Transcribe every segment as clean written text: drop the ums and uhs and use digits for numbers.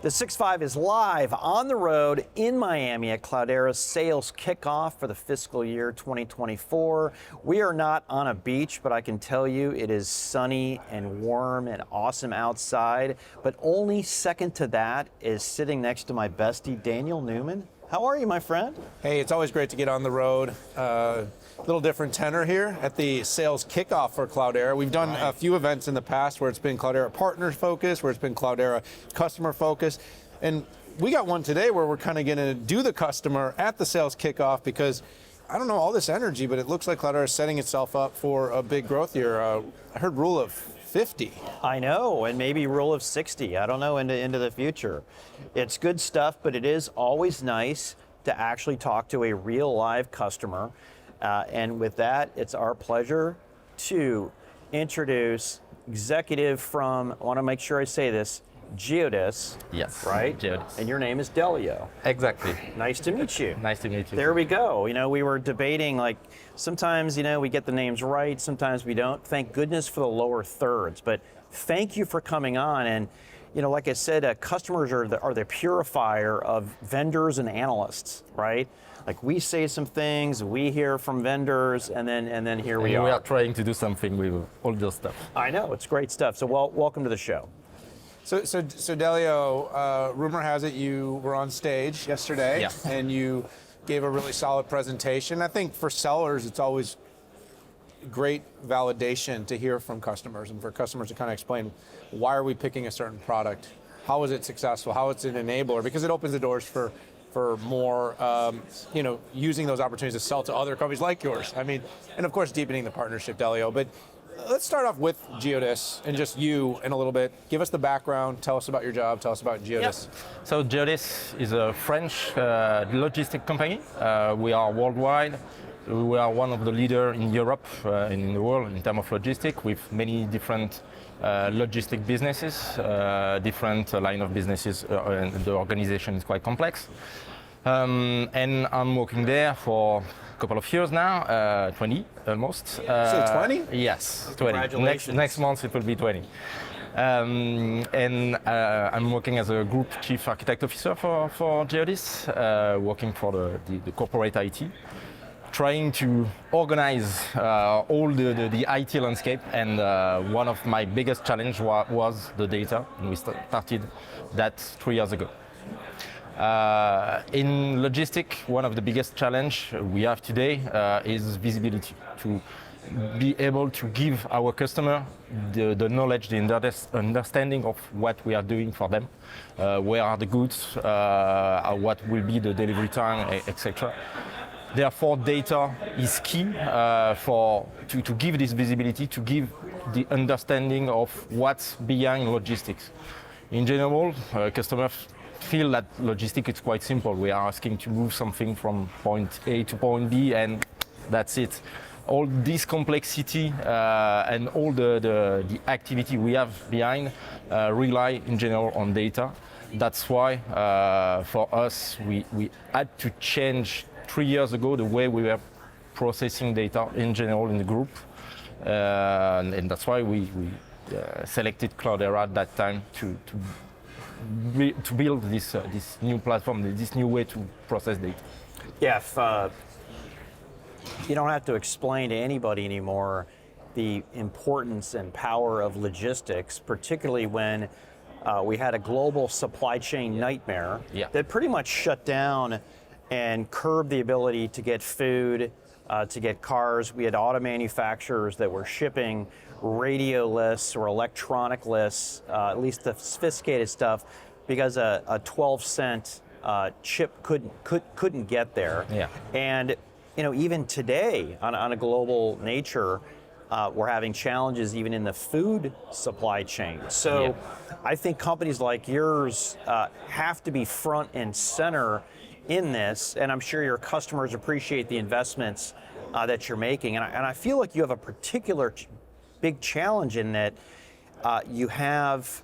The 6.5 is live on the road in Miami at Cloudera's sales kickoff for the fiscal year 2024. We are not on a beach, but I can tell you it is sunny and warm and awesome outside. But only second to that is sitting next to my bestie, Daniel Newman. How are you, my friend? Hey, it's always great to get on the road. A little different tenor here at the sales kickoff for Cloudera. We've done a few events in the past where it's been Cloudera partner focused, where it's been Cloudera customer focused. And we got one today where we're kind of going to do the customer at the sales kickoff because, I don't know, all this energy, but it looks like Cloudera is setting itself up for a big growth year. I heard rule of 50. I know, and maybe rule of 60. I don't know, into the future. It's good stuff, but it is always nice to actually talk to a real live customer. And with that, it's our pleasure to introduce executive from, I want to make sure I say this, Geodis. Yes. Right? Geodis. And your name is Delio. Exactly. Nice to meet you. Nice to meet you. There we go. You know, we were debating, like, sometimes, we get the names right, sometimes we don't. Thank goodness for the lower thirds. But thank you for coming on. And, like I said, customers are the purifier of vendors and analysts, right? Like, we say some things, we hear from vendors, and then here we are. We are trying to do something with all those stuff. I know, it's great stuff. So welcome to the show. So Delio, rumor has it you were on stage yesterday, Yeah. and you gave a really solid presentation. I think for sellers, it's always great validation to hear from customers and for customers to kind of explain why are we picking a certain product, how is it successful, how it's an enabler, because it opens the doors for more, using those opportunities to sell to other companies like yours. I mean, and of course, deepening the partnership, Delio. But let's start off with Geodis and just you in a little bit. Give us the background, tell us about your job, tell us about Geodis. Yep. So Geodis is a French logistic company. We are worldwide. We are one of the leaders in Europe and in the world in terms of logistics, with many different logistic businesses, different line of businesses, and the organization is quite complex. And I'm working there for a couple of years now, 20 almost. So 20? Yes, 20. Congratulations. Next month it will be 20. And I'm working as a group chief architect officer for Geodis, working for the corporate IT, trying to organize all the IT landscape. And one of my biggest challenge was the data, and we started that 3 years ago. In logistics, one of the biggest challenge we have today is visibility, to be able to give our customer the knowledge, the understanding of what we are doing for them, where are the goods, what will be the delivery time, etc. Therefore, data is key to give this visibility, to give the understanding of what's behind logistics. In general, customers feel that logistics is quite simple. We are asking to move something from point A to point B, and that's it. All this complexity and all the activity we have behind rely in general on data. That's why for us we had to change 3 years ago the way we were processing data in general in the group, and that's why we selected Cloudera at that time to build this new platform, this new way to process data. Yeah, you don't have to explain to anybody anymore the importance and power of logistics, particularly when we had a global supply chain nightmare that pretty much shut down and curbed the ability to get food, to get cars. We had auto manufacturers that were shipping radio lists or electronic lists, at least the sophisticated stuff, because a 12-cent chip couldn't get there. Yeah. And even today, on a global nature, we're having challenges even in the food supply chain. So I think companies like yours have to be front and center in this, and I'm sure your customers appreciate the investments that you're making. And I feel like you have a particular big challenge in that you have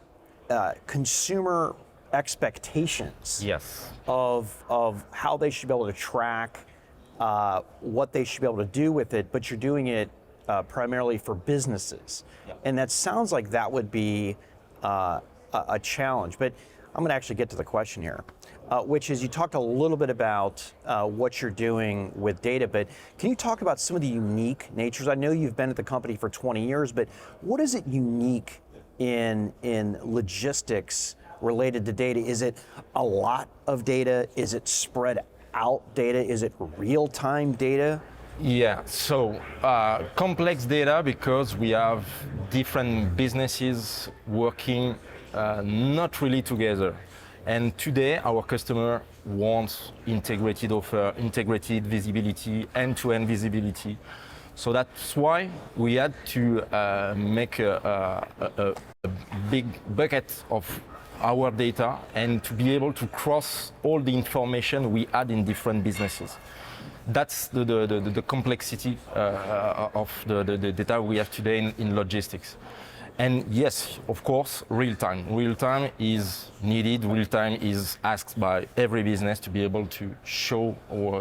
consumer expectations of how they should be able to track what they should be able to do with it, but you're doing it primarily for businesses. And that sounds like that would be a challenge. But I'm going to actually get to the question here, which is you talked a little bit about what you're doing with data, but can you talk about some of the unique natures? I know you've been at the company for 20 years, but what is it unique in logistics related to data? Is it a lot of data? Is it spread out data? Is it real-time data? Yeah, so complex data because we have different businesses working not really together. And today our customer wants integrated offer, integrated visibility, end-to-end visibility. So that's why we had to make a big bucket of our data and to be able to cross all the information we had in different businesses. That's the complexity of the data we have today in logistics. And yes, of course, real time. Real time is needed. Real time is asked by every business to be able to show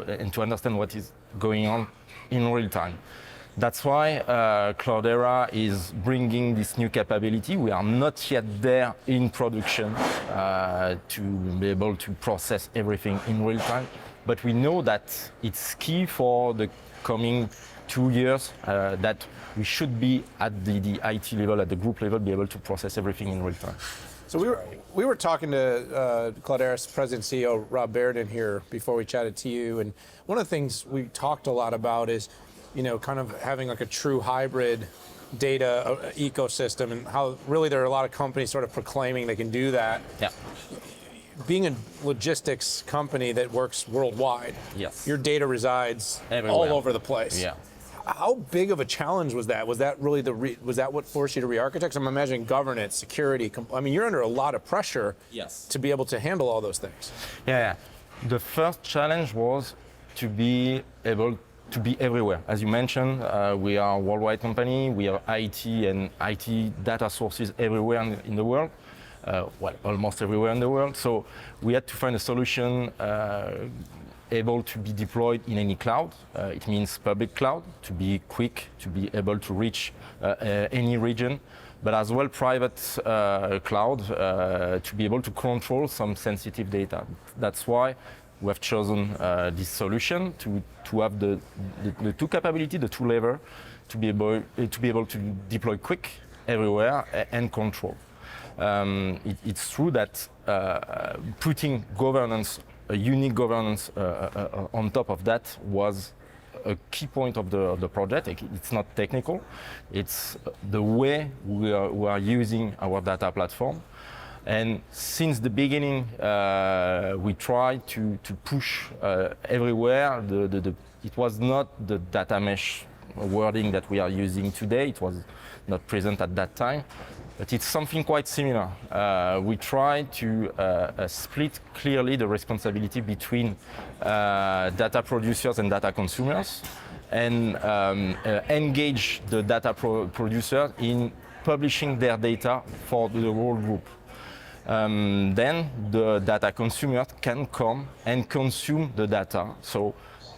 and to understand what is going on in real time. That's why Cloudera is bringing this new capability. We are not yet there in production to be able to process everything in real time, but we know that it's key for the coming 2 years that we should be at the IT level, at the group level, be able to process everything in real time. So we were talking to Cloudera's president and CEO, Rob Bairden, here before we chatted to you, and one of the things we talked a lot about is, you know, kind of having like a true hybrid data ecosystem, and how really there are a lot of companies sort of proclaiming they can do that. Yeah. Being a logistics company that works worldwide, Yes. your data resides Everywhere. all over the place. Yeah. How big of a challenge was that? Was that really was that what forced you to re-architect? I'm imagining governance, security. I mean, you're under a lot of pressure. Yes. To be able to handle all those things. Yeah. The first challenge was to be able to be everywhere. As you mentioned, we are a worldwide company. We have IT and IT data sources everywhere in the world. Well, almost everywhere in the world. So we had to find a solution able to be deployed in any cloud. It means public cloud, to be quick, to be able to reach any region, but as well private cloud to be able to control some sensitive data. That's why we have chosen this solution to have the two capability, the two lever, to be able to deploy quick everywhere and control. It's true that putting governance, a unique governance on top of that was a key point of the project. It's not technical, it's the way we are using our data platform. And since the beginning, we tried to push everywhere. It was not the data mesh wording that we are using today. It was not present at that time, but it's something quite similar. We try to split clearly the responsibility between data producers and data consumers, and engage the data producers in publishing their data for the whole group. Then the data consumer can come and consume the data. So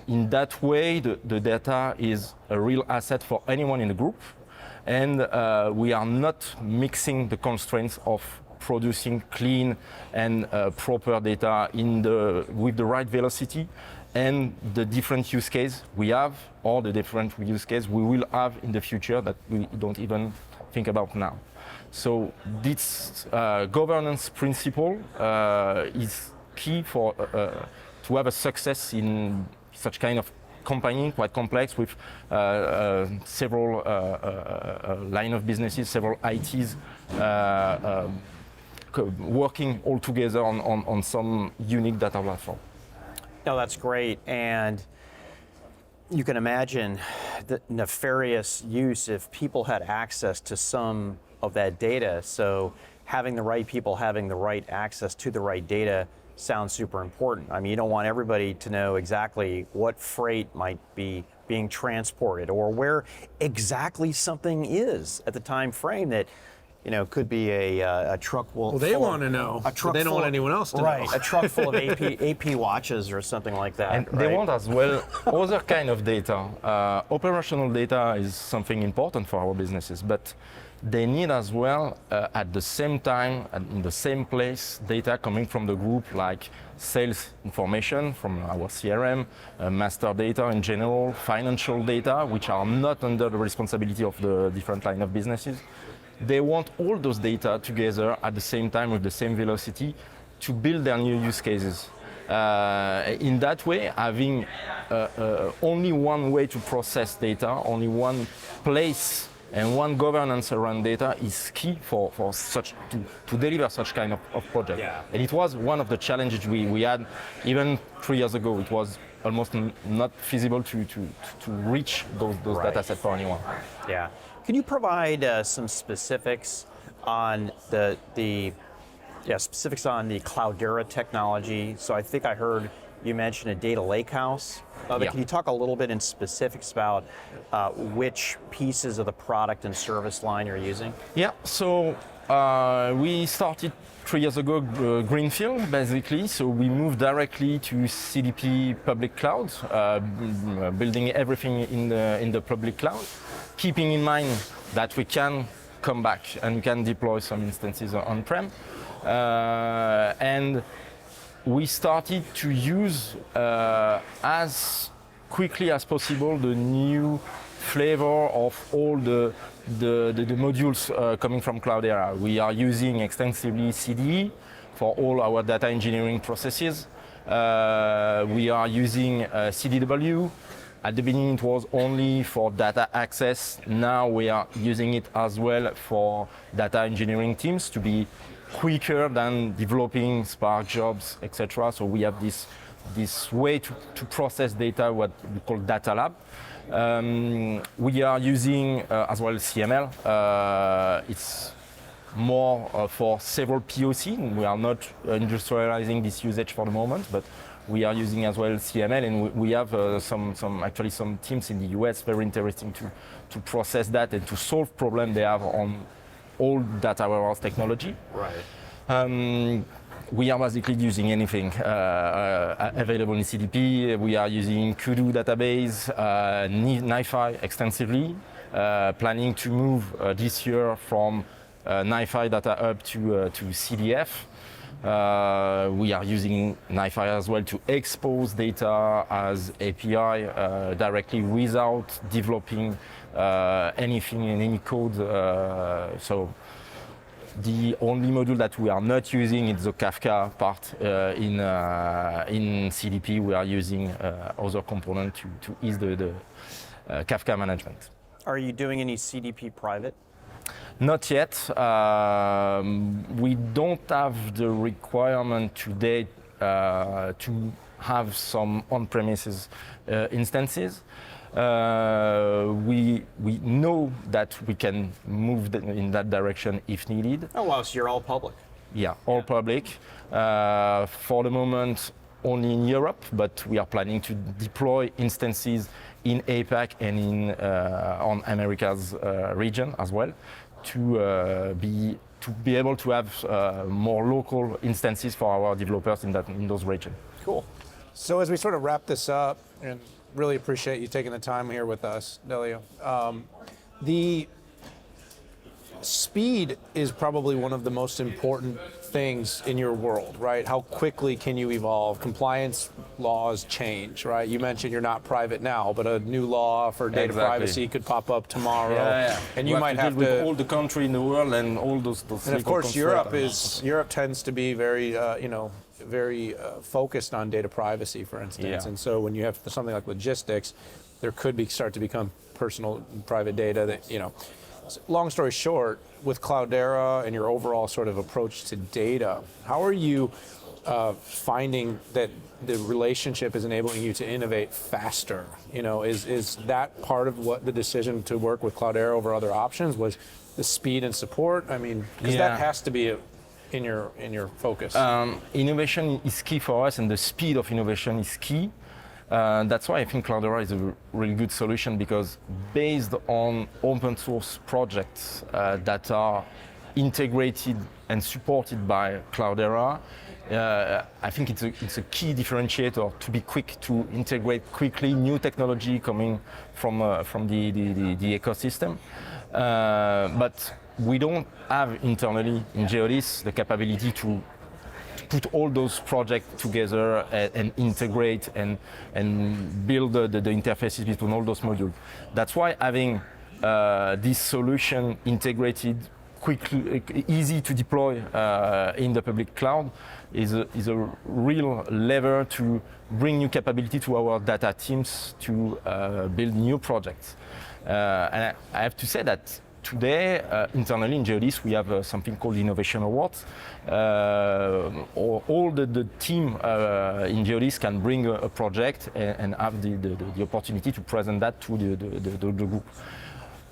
in that way, the data is a real asset for anyone in the group. And we are not mixing the constraints of producing clean and proper data with the right velocity and the different use case we have, or the different use case we will have in the future that we don't even think about now. So this governance principle is key for to have a success in such kind of company, quite complex, with several line of businesses, several ITs working all together on some unique data platform. No, that's great. And you can imagine the nefarious use if people had access to some of that data. So having the right people having the right access to the right data sounds super important. I mean, you don't want everybody to know exactly what freight might be being transported or where exactly something is at the time frame that could be a truck full. Well, they full of- want to know. A truck But they don't full want of- anyone else to right, know. a truck full of AP watches or something like that. And right? they want as well other kind of data. Operational data is something important for our businesses, but they need as well, at the same time and in the same place, data coming from the group, like sales information from our CRM, master data in general, financial data, which are not under the responsibility of the different line of businesses. They want all those data together at the same time with the same velocity to build their new use cases. In that way, having only one way to process data, only one place and one governance around data is key for such to deliver such kind of project. Yeah. And it was one of the challenges we had even 3 years ago. It was almost not feasible to reach those Right. data sets for anyone. Yeah. Can you provide some specifics on the specifics on the Cloudera technology? So I think I heard you mention a data lakehouse. But Yeah. Can you talk a little bit in specifics about which pieces of the product and service line you're using? Yeah, so we started 3 years ago greenfield basically. So we moved directly to CDP public cloud, building everything in the public cloud, keeping in mind that we can come back and we can deploy some instances on-prem. And we started to use as quickly as possible the new flavor of all the modules coming from Cloudera. We are using extensively CDE for all our data engineering processes. We are using CDW. At the beginning it was only for data access. Now we are using it as well for data engineering teams to be quicker than developing Spark jobs, etc. So we have this way to process data, what we call data lab. We are using as well CML. It's more for several POC. We are not industrializing this usage for the moment, but we are using as well CML, and we have some teams in the US very interesting to process that and to solve problems they have on old data warehouse technology. Right. We are basically using anything available in CDP. We are using Kudu database, NiFi extensively, planning to move this year from NiFi data hub to CDF. We are using NiFi as well to expose data as API directly without developing anything in any code. So the only module that we are not using is the Kafka part in CDP. We are using other component to ease the Kafka management. Are you doing any CDP private? Not yet. We don't have the requirement today to have some on-premises instances. We know that we can move in that direction if needed. Oh, wow, so you're all public. Yeah, all public. For the moment, only in Europe, but we are planning to deploy instances in APAC and on Americas region as well, to be able to have more local instances for our developers in those regions. Cool. So as we sort of wrap this up, and really appreciate you taking the time here with us, Delio. The speed is probably one of the most important things in your world, right? How quickly can you evolve? Compliance laws change, right? You mentioned you're not private now, but a new law for data privacy could pop up tomorrow, and you might have deal to. with all the country in the world and all those. And of course, Europe tends to be very, very focused on data privacy, for instance. Yeah. And so when you have something like logistics, there could start to become personal and private data that, long story short, with Cloudera and your overall sort of approach to data, how are you finding that the relationship is enabling you to innovate faster? Is that part of what the decision to work with Cloudera over other options was, the speed and support? I mean, because that has to be in your focus. Innovation is key for us, and the speed of innovation is key. That's why I think Cloudera is a really good solution, because based on open source projects that are integrated and supported by Cloudera. I think it's a key differentiator to be quick to integrate quickly new technology coming from the ecosystem. But we don't have internally in Geodis the capability to put all those projects together and integrate and build the interfaces between all those modules. That's why having this solution integrated, quickly, easy to deploy in the public cloud is a real lever to bring new capability to our data teams to build new projects. And I have to say that today, internally in Geodis, we have something called Innovation Awards. All the team in Geodis can bring a project and have the opportunity to present that to the group.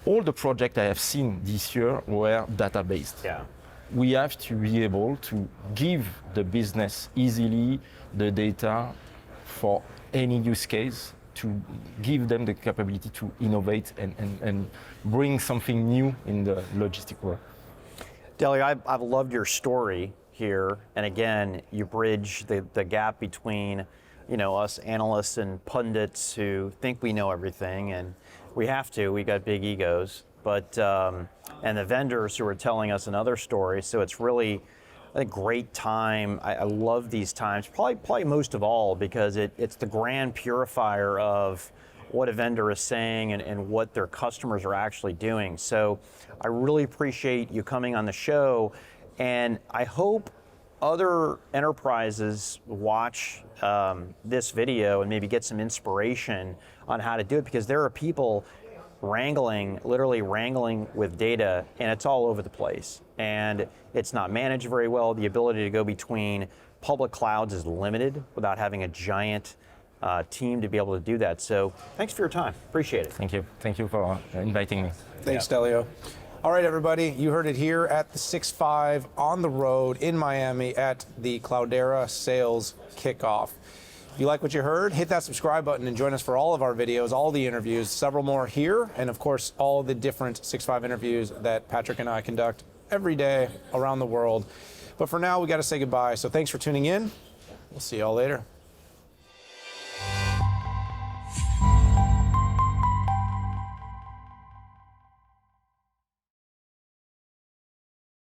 All the projects I have seen this year were data-based. Yeah. We have to be able to give the business easily the data for any use case, to give them the capability to innovate and bring something new in the logistic world. Delio, I've loved your story here, and again, you bridge the gap between, you know, us analysts and pundits who think we know everything, and we have to. We got big egos, but and the vendors who are telling us another story. So it's really a great time. I love these times, probably most of all because it's the grand purifier of what a vendor is saying and what their customers are actually doing. So I really appreciate you coming on the show, and I hope other enterprises watch this video and maybe get some inspiration on how to do it, because there are people literally wrangling with data, and it's all over the place. And it's not managed very well. The ability to go between public clouds is limited without having a giant team to be able to do that. So thanks for your time. Appreciate it. Thank you. Thank you for inviting me. Thanks, Delio. All right, everybody, you heard it here at the 6.5 on the road in Miami at the Cloudera Sales Kickoff. If you like what you heard, hit that subscribe button and join us for all of our videos, all the interviews, several more here, and of course, all the different 6.5 interviews that Patrick and I conduct every day around the world. But for now, we got to say goodbye. So thanks for tuning in. We'll see y'all later.